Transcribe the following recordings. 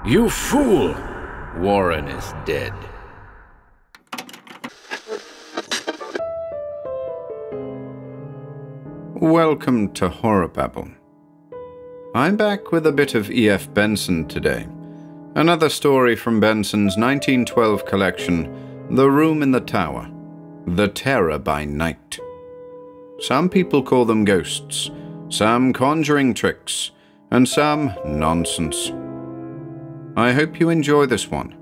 You fool! Warren is dead. Welcome to HorrorBabble. I'm back with a bit of E.F. Benson today. Another story from Benson's 1912 collection, The Room in the Tower, The Terror by Night. Some people call them ghosts, some conjuring tricks, and some nonsense. I hope you enjoy this one.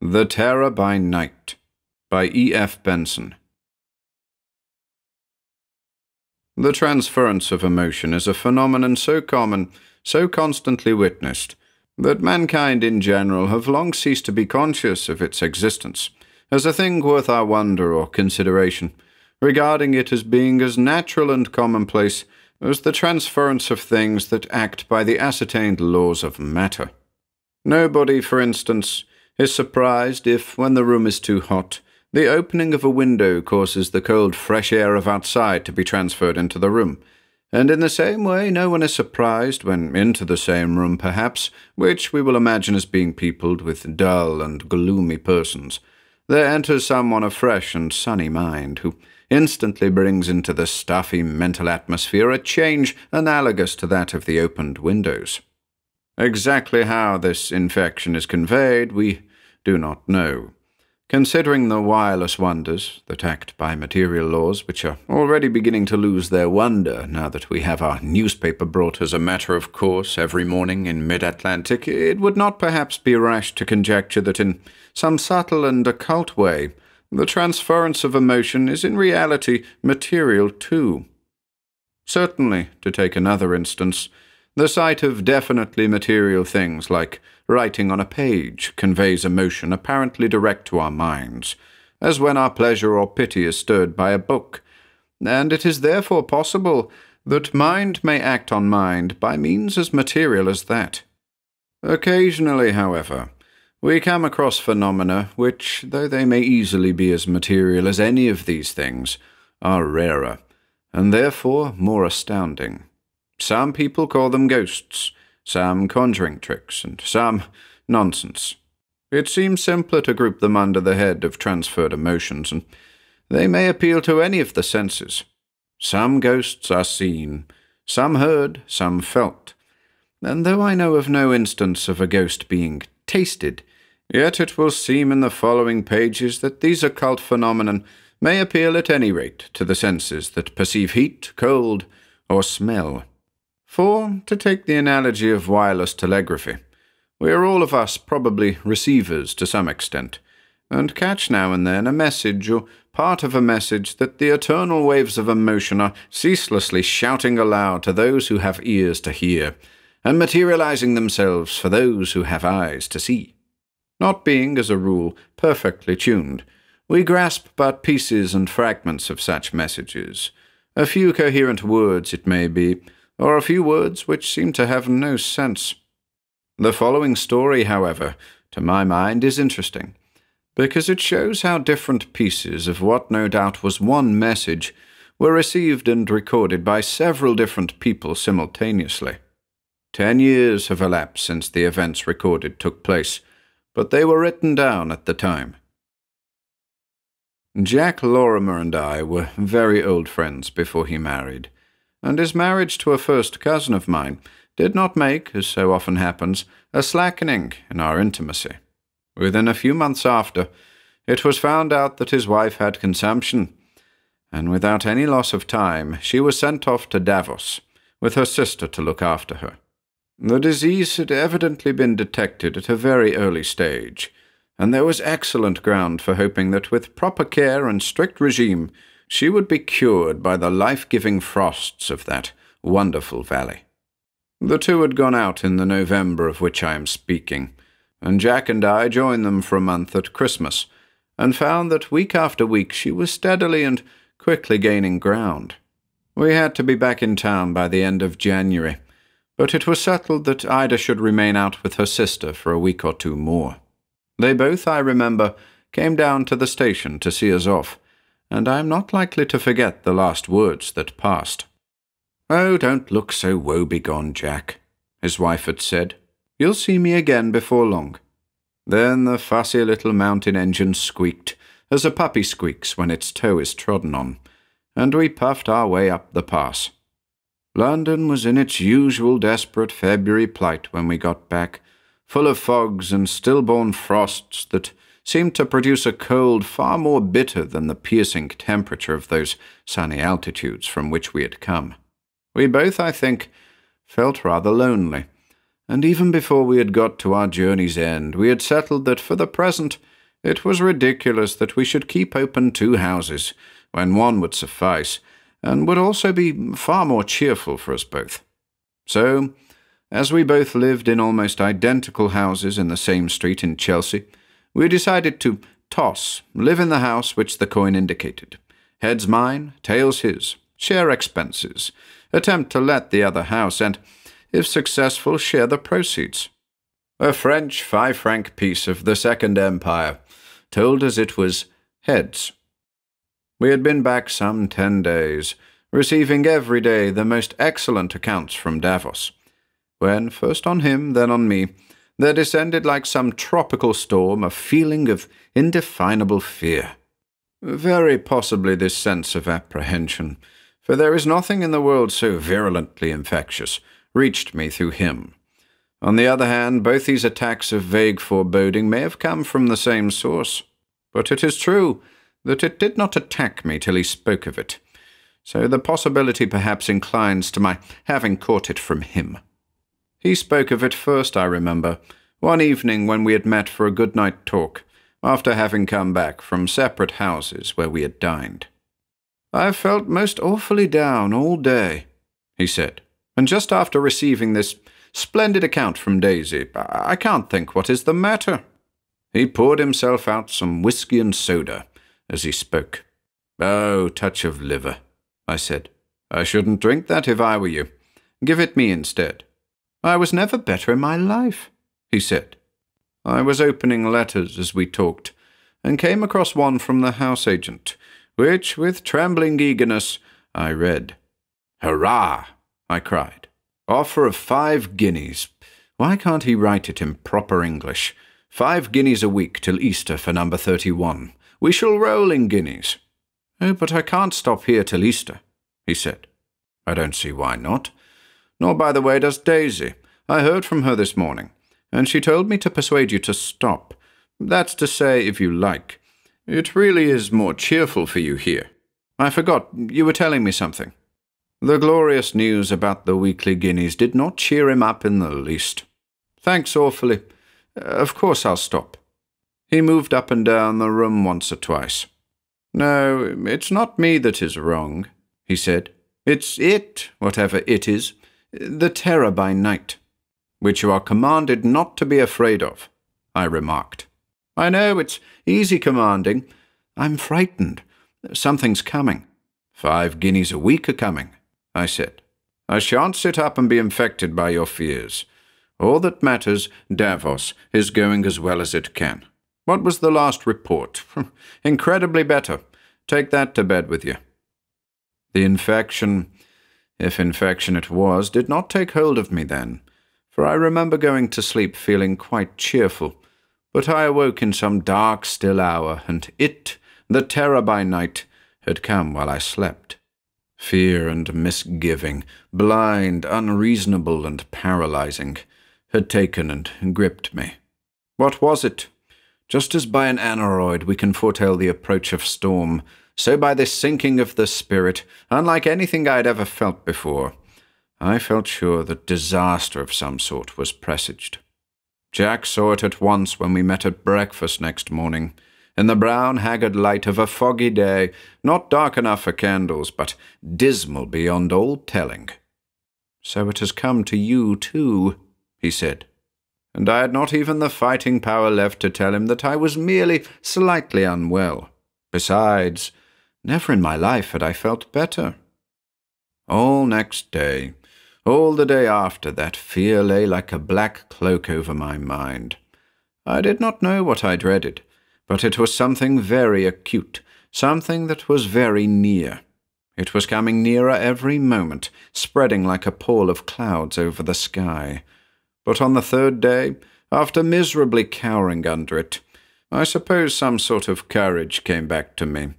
The Terror by Night by E.F. Benson. The transference of emotion is a phenomenon so common, so constantly witnessed, that mankind in general have long ceased to be conscious of its existence, as a thing worth our wonder or consideration, regarding it as being as natural and commonplace as the transference of things that act by the ascertained laws of matter. Nobody, for instance, is surprised if, when the room is too hot, the opening of a window causes the cold, fresh air of outside to be transferred into the room, and in the same way no one is surprised when into the same room, perhaps, which we will imagine as being peopled with dull and gloomy persons, there enters someone of fresh and sunny mind, who instantly brings into the stuffy mental atmosphere a change analogous to that of the opened windows. Exactly how this infection is conveyed, we do not know. Considering the wireless wonders that act by material laws, which are already beginning to lose their wonder now that we have our newspaper brought as a matter of course every morning in mid-Atlantic, it would not perhaps be rash to conjecture that in some subtle and occult way the transference of emotion is in reality material too. Certainly, to take another instance, the sight of definitely material things like writing on a page conveys emotion apparently direct to our minds, as when our pleasure or pity is stirred by a book, and it is therefore possible that mind may act on mind by means as material as that. Occasionally, however, we come across phenomena which, though they may easily be as material as any of these things, are rarer, and therefore more astounding. Some people call them ghosts, some conjuring tricks, and some nonsense. It seems simpler to group them under the head of transferred emotions, and they may appeal to any of the senses. Some ghosts are seen, some heard, some felt, and though I know of no instance of a ghost being tasted, yet it will seem in the following pages that these occult phenomena may appeal at any rate to the senses that perceive heat, cold, or smell. For, to take the analogy of wireless telegraphy, we are all of us probably receivers to some extent, and catch now and then a message or part of a message that the eternal waves of emotion are ceaselessly shouting aloud to those who have ears to hear, and materializing themselves for those who have eyes to see. Not being, as a rule, perfectly tuned, we grasp but pieces and fragments of such messages, a few coherent words, it may be, or a few words which seem to have no sense. The following story, however, to my mind is interesting, because it shows how different pieces of what no doubt was one message were received and recorded by several different people simultaneously. 10 years have elapsed since the events recorded took place, but they were written down at the time. Jack Lorimer and I were very old friends before he married, and his marriage to a first cousin of mine did not make, as so often happens, a slackening in our intimacy. Within a few months after, it was found out that his wife had consumption, and without any loss of time, she was sent off to Davos, with her sister to look after her. The disease had evidently been detected at a very early stage, and there was excellent ground for hoping that with proper care and strict regime, she would be cured by the life-giving frosts of that wonderful valley. The two had gone out in the November of which I am speaking, and Jack and I joined them for a month at Christmas, and found that week after week she was steadily and quickly gaining ground. We had to be back in town by the end of January, but it was settled that Ida should remain out with her sister for a week or two more. They both, I remember, came down to the station to see us off, and I am not likely to forget the last words that passed. "Oh, don't look so woebegone, Jack," his wife had said. "You'll see me again before long." Then the fussy little mountain engine squeaked, as a puppy squeaks when its toe is trodden on, and we puffed our way up the pass. London was in its usual desperate February plight when we got back, full of fogs and stillborn frosts that seemed to produce a cold far more bitter than the piercing temperature of those sunny altitudes from which we had come. We both, I think, felt rather lonely, and even before we had got to our journey's end, we had settled that for the present it was ridiculous that we should keep open 2 houses, when one would suffice, and would also be far more cheerful for us both. So, as we both lived in almost identical houses in the same street in Chelsea, we decided to live in the house which the coin indicated. Heads mine, tails his, share expenses, attempt to let the other house, and, if successful, share the proceeds. A French 5-franc piece of the Second Empire told us it was heads. We had been back some 10 days, receiving every day the most excellent accounts from Davos, when, first on him, then on me, there descended like some tropical storm a feeling of indefinable fear. Very possibly this sense of apprehension, for there is nothing in the world so virulently infectious, reached me through him. On the other hand, both these attacks of vague foreboding may have come from the same source, but it is true that it did not attack me till he spoke of it, so the possibility perhaps inclines to my having caught it from him. He spoke of it first, I remember, one evening when we had met for a good-night talk, after having come back from separate houses where we had dined. "I've felt most awfully down all day," he said, "and just after receiving this splendid account from Daisy, I can't think what is the matter." He poured himself out some whiskey and soda as he spoke. "Oh, touch of liver," I said. "I shouldn't drink that if I were you. Give it me instead." "I was never better in my life," he said. I was opening letters as we talked, and came across one from the house agent, which, with trembling eagerness, I read. "Hurrah!" I cried. "Offer of 5 guineas. Why can't he write it in proper English? 5 guineas a week till Easter for number 31. We shall roll in guineas." "Oh, but I can't stop here till Easter," he said. "I don't see why not. Nor, by the way, does Daisy. I heard from her this morning, and she told me to persuade you to stop. That's to say, if you like. It really is more cheerful for you here. I forgot, you were telling me something." The glorious news about the weekly guineas did not cheer him up in the least. "Thanks awfully. Of course I'll stop." He moved up and down the room once or twice. "No, it's not me that is wrong," he said. "It's it, whatever it is, the terror by night, which you are commanded not to be afraid of," I remarked. "I know, it's easy commanding. I'm frightened. Something's coming." 5 guineas a week are coming," I said. "I shan't sit up and be infected by your fears. All that matters, Davos, is going as well as it can. What was the last report? Incredibly better. Take that to bed with you." The infection, if infection it was, did not take hold of me then, for I remember going to sleep feeling quite cheerful, but I awoke in some dark, still hour, and it, the terror by night, had come while I slept. Fear and misgiving, blind, unreasonable, and paralyzing, had taken and gripped me. What was it? Just as by an aneroid we can foretell the approach of storm, so by this sinking of the spirit, unlike anything I had ever felt before, I felt sure that disaster of some sort was presaged. Jack saw it at once when we met at breakfast next morning, in the brown, haggard light of a foggy day, not dark enough for candles, but dismal beyond all telling. "So it has come to you, too," he said. And I had not even the fighting power left to tell him that I was merely slightly unwell. Besides, never in my life had I felt better. All next day, all the day after, that fear lay like a black cloak over my mind. I did not know what I dreaded, but it was something very acute, something that was very near. It was coming nearer every moment, spreading like a pall of clouds over the sky. But on the third day, after miserably cowering under it, I suppose some sort of courage came back to me.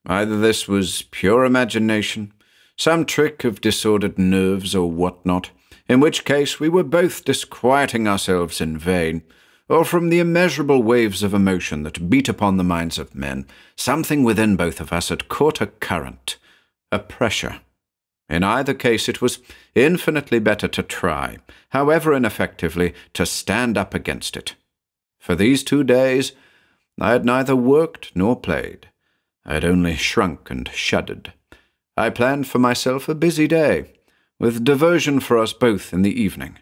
Either this was pure imagination, some trick of disordered nerves or what-not, in which case we were both disquieting ourselves in vain, or from the immeasurable waves of emotion that beat upon the minds of men, something within both of us had caught a current, a pressure. In either case it was infinitely better to try, however ineffectively, to stand up against it. For these 2 days I had neither worked nor played. I had only shrunk and shuddered. I planned for myself a busy day, with diversion for us both in the evening.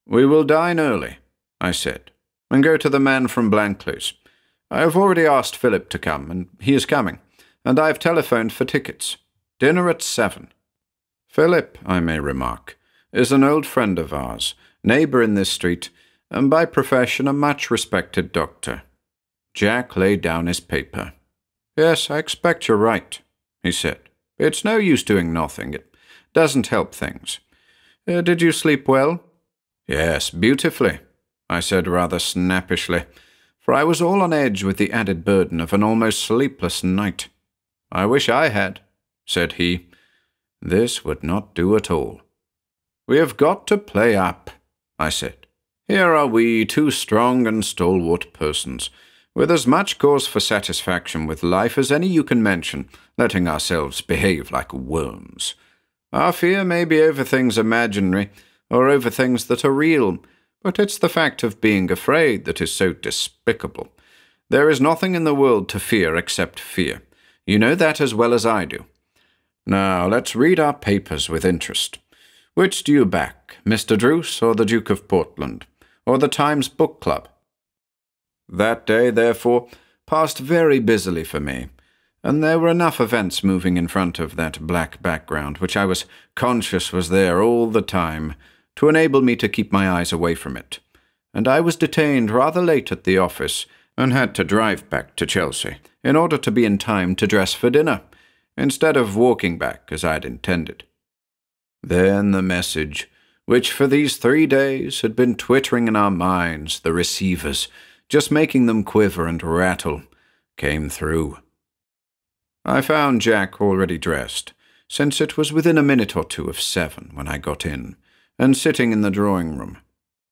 "We will dine early," I said, "and go to the man from Blankley's. I have already asked Philip to come, and he is coming, and I have telephoned for tickets. Dinner at 7. Philip, I may remark, is an old friend of ours, neighbour in this street, and by profession a much-respected doctor." Jack laid down his paper. "Yes, I expect you're right," he said. "It's no use doing nothing. It doesn't help things. Did you sleep well?" "Yes, beautifully," I said rather snappishly, for I was all on edge with the added burden of an almost sleepless night. "I wish I had," said he. This would not do at all. "We have got to play up," I said. "Here are we, 2 strong and stalwart persons, with as much cause for satisfaction with life as any you can mention, letting ourselves behave like worms. Our fear may be over things imaginary, or over things that are real, but it's the fact of being afraid that is so despicable. There is nothing in the world to fear except fear. You know that as well as I do. Now, let's read our papers with interest. Which do you back, Mr. Druce or the Duke of Portland, or the Times Book Club?" That day, therefore, passed very busily for me, and there were enough events moving in front of that black background, which I was conscious was there all the time, to enable me to keep my eyes away from it, and I was detained rather late at the office, and had to drive back to Chelsea, in order to be in time to dress for dinner, instead of walking back as I had intended. Then the message, which for these 3 days had been twittering in our minds, the receivers, just making them quiver and rattle, came through. I found Jack already dressed, since it was within a minute or 2 of 7 when I got in, and sitting in the drawing-room.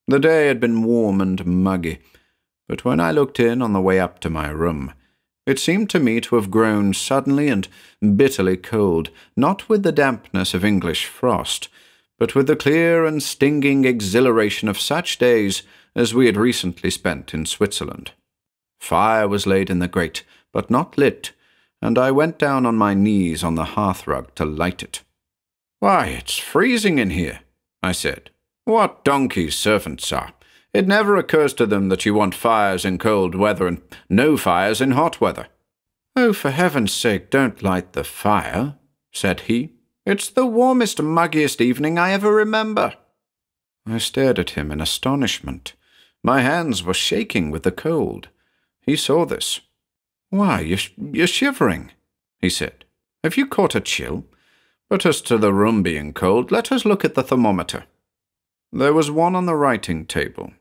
The day had been warm and muggy, but when I looked in on the way up to my room, it seemed to me to have grown suddenly and bitterly cold, not with the dampness of English frost, but with the clear and stinging exhilaration of such days as we had recently spent in Switzerland. Fire was laid in the grate, but not lit, and I went down on my knees on the hearthrug to light it. "Why, it's freezing in here," I said. "What donkeys servants are! It never occurs to them that you want fires in cold weather and no fires in hot weather." "Oh, for heaven's sake, don't light the fire," said he. "It's the warmest, muggiest evening I ever remember." I stared at him in astonishment. My hands were shaking with the cold. He saw this. "Why, you're shivering," he said. "Have you caught a chill? But as to the room being cold, let us look at the thermometer." There was one on the writing table.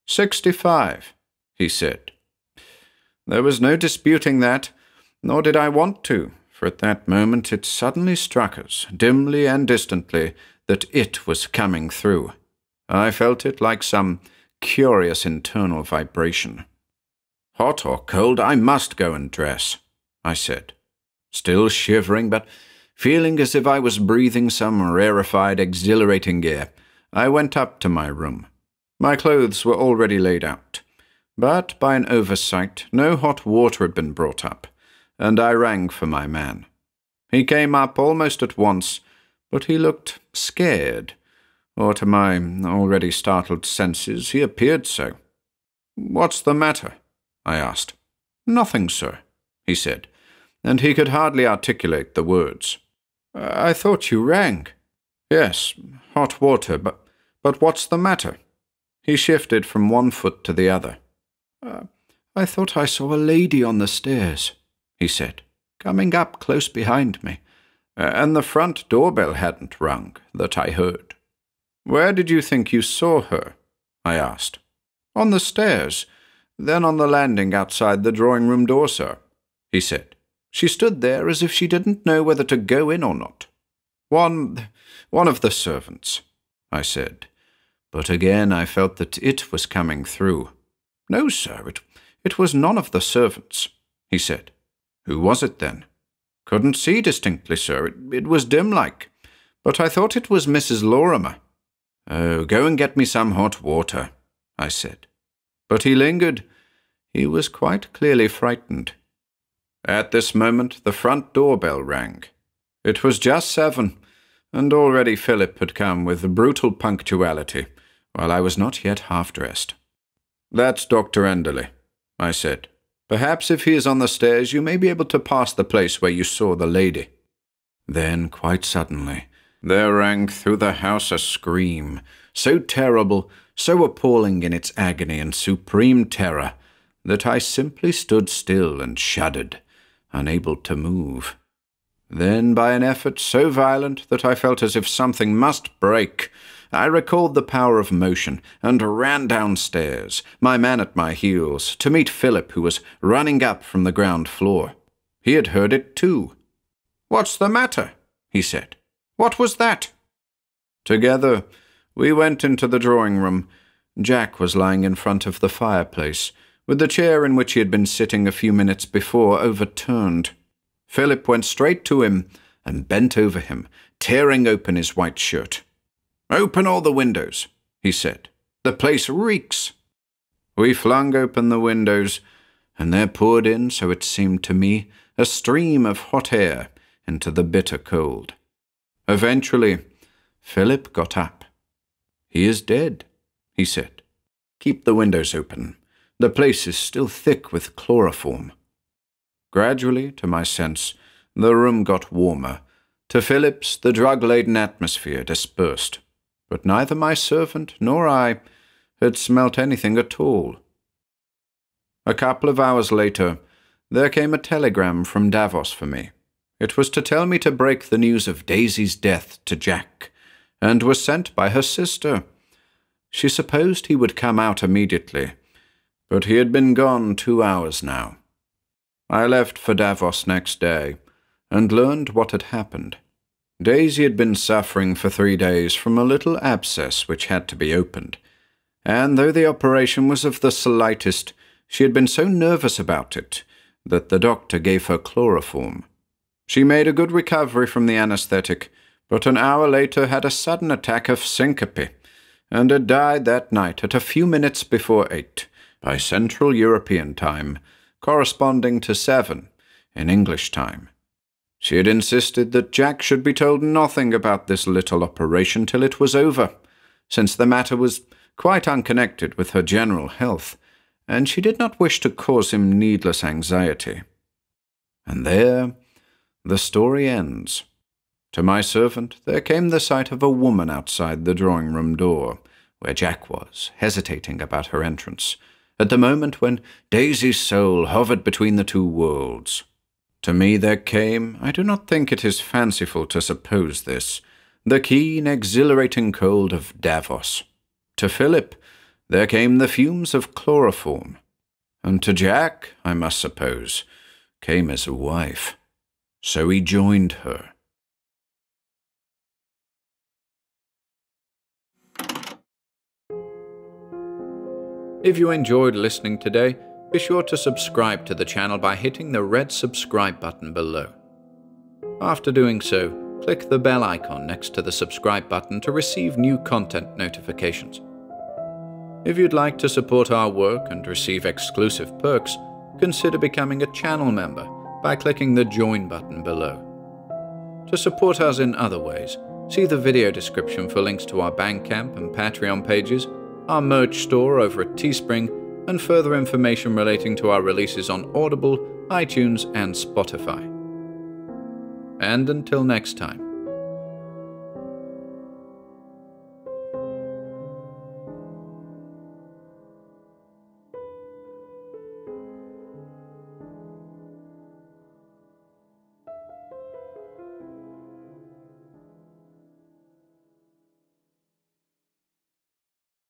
65, he said. There was no disputing that, nor did I want to, for at that moment it suddenly struck us, dimly and distantly, that it was coming through. I felt it like some curious internal vibration. "Hot or cold, I must go and dress," I said, still shivering, but feeling as if I was breathing some rarefied, exhilarating air. I went up to my room. My clothes were already laid out, but by an oversight no hot water had been brought up, and I rang for my man. He came up almost at once, but he looked scared, or to my already startled senses he appeared so. "What's the matter?" I asked. "Nothing, sir," he said, and he could hardly articulate the words. "I thought you rang." "Yes, hot water, but what's the matter?" He shifted from one foot to the other. "I thought I saw a lady on the stairs," he said, "coming up close behind me, and the front doorbell hadn't rung, that I heard." "Where did you think you saw her?" I asked. "On the stairs, then on the landing outside the drawing-room door, sir," he said. "She stood there as if she didn't know whether to go in or not." One of the servants," I said, but again I felt that it was coming through. "No, sir, it was none of the servants," he said. "Who was it, then?" "Couldn't see distinctly, sir. It was dim-like, but I thought it was Mrs. Lorimer." "Oh, go and get me some hot water," I said. But he lingered. He was quite clearly frightened. At this moment the front doorbell rang. It was just 7, and already Philip had come with brutal punctuality, while I was not yet half-dressed. "That's Dr. Enderley," I said. "Perhaps if he is on the stairs you may be able to pass the place where you saw the lady." Then, quite suddenly, there rang through the house a scream, so terrible, so appalling in its agony and supreme terror, that I simply stood still and shuddered, unable to move. Then, by an effort so violent that I felt as if something must break, I recalled the power of motion and ran downstairs, my man at my heels, to meet Philip, who was running up from the ground floor. He had heard it too. "What's the matter?" he said. "What was that?" Together, we went into the drawing-room. Jack was lying in front of the fireplace, with the chair in which he had been sitting a few minutes before overturned. Philip went straight to him and bent over him, tearing open his white shirt. "Open all the windows," he said. "The place reeks." We flung open the windows, and there poured in, so it seemed to me, a stream of hot air into the bitter cold. Eventually, Philip got up. "He is dead," he said. "Keep the windows open. The place is still thick with chloroform." Gradually, to my sense, the room got warmer. To Philip's, the drug-laden atmosphere dispersed. But neither my servant nor I had smelt anything at all. A couple of hours later, there came a telegram from Davos for me. It was to tell me to break the news of Daisy's death to Jack, and was sent by her sister. She supposed he would come out immediately, but he had been gone 2 hours now. I left for Davos next day, and learned what had happened. Daisy had been suffering for 3 days from a little abscess which had to be opened, and though the operation was of the slightest, she had been so nervous about it that the doctor gave her chloroform. She made a good recovery from the anesthetic, but an hour later had a sudden attack of syncope, and had died that night at a few minutes before 8, by Central European time, corresponding to 7 in English time. She had insisted that Jack should be told nothing about this little operation till it was over, since the matter was quite unconnected with her general health, and she did not wish to cause him needless anxiety. And there the story ends. To my servant there came the sight of a woman outside the drawing-room door, where Jack was, hesitating about her entrance, at the moment when Daisy's soul hovered between the two worlds. To me there came, I do not think it is fanciful to suppose this, the keen, exhilarating cold of Davos. To Philip there came the fumes of chloroform, and to Jack, I must suppose, came his wife. So he joined her. If you enjoyed listening today, be sure to subscribe to the channel by hitting the red subscribe button below. After doing so, click the bell icon next to the subscribe button to receive new content notifications. If you'd like to support our work and receive exclusive perks, consider becoming a channel member by clicking the join button below. To support us in other ways, see the video description for links to our Bandcamp and Patreon pages, our merch store over at Teespring, and further information relating to our releases on Audible, iTunes, and Spotify. And until next time,